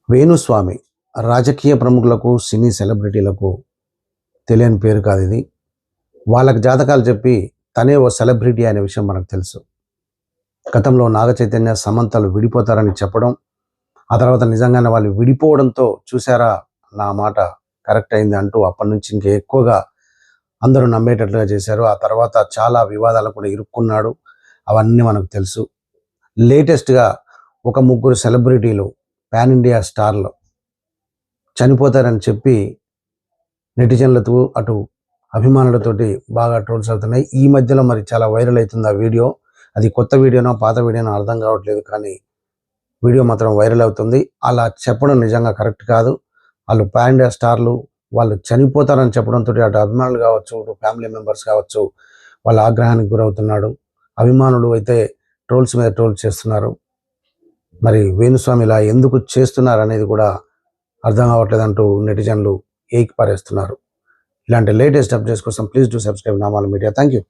వేణుస్వామి రాజకీయ ప్రముఖులకు, సినీ సెలబ్రిటీలకు తెలియని పేరు కాదు ఇది. వాళ్ళకి జాతకాలు చెప్పి తనే ఓ సెలబ్రిటీ అనే విషయం మనకు తెలుసు. గతంలో నాగ చైతన్య, సమంతలు విడిపోతారని చెప్పడం, ఆ తర్వాత నిజంగానే వాళ్ళు విడిపోవడంతో చూసారా నా మాట కరెక్ట్ అయింది అంటూ అప్పటి నుంచి ఇంకా ఎక్కువగా అందరూ నమ్మేటట్లుగా చేశారు. ఆ తర్వాత చాలా వివాదాలు కూడా ఇరుక్కున్నాడు. అవన్నీ మనకు తెలుసు. లేటెస్ట్గా ఒక ముగ్గురు సెలబ్రిటీలు పాన్ ఇండియా స్టార్లు చనిపోతారని చెప్పి నెటిజన్లతో అటు అభిమానులతోటి బాగా ట్రోల్స్ అవుతున్నాయి. ఈ మధ్యలో మరి చాలా వైరల్ అవుతుంది ఆ వీడియో. అది కొత్త వీడియోనో పాత వీడియోనో అర్థం కావట్లేదు, కానీ వీడియో మాత్రం వైరల్ అవుతుంది. అలా చెప్పడం నిజంగా కరెక్ట్ కాదు. వాళ్ళు పాన్ ఇండియా స్టార్లు, వాళ్ళు చనిపోతారని చెప్పడంతో అటు అభిమానులు కావచ్చు, ఇటు ఫ్యామిలీ మెంబర్స్ కావచ్చు, వాళ్ళ ఆగ్రహానికి గురవుతున్నాడు. అభిమానులు అయితే ట్రోల్స్ మీద ట్రోల్స్ చేస్తున్నారు. మరి వేణుస్వామి ఇలా ఎందుకు చేస్తున్నారు అనేది కూడా అర్థం కావట్లేదంటూ నెటిజన్లు ఏకిపారేస్తున్నారు. ఇలాంటి లేటెస్ట్ అప్డేట్స్ కోసం please do subscribe Namala media. Thank you.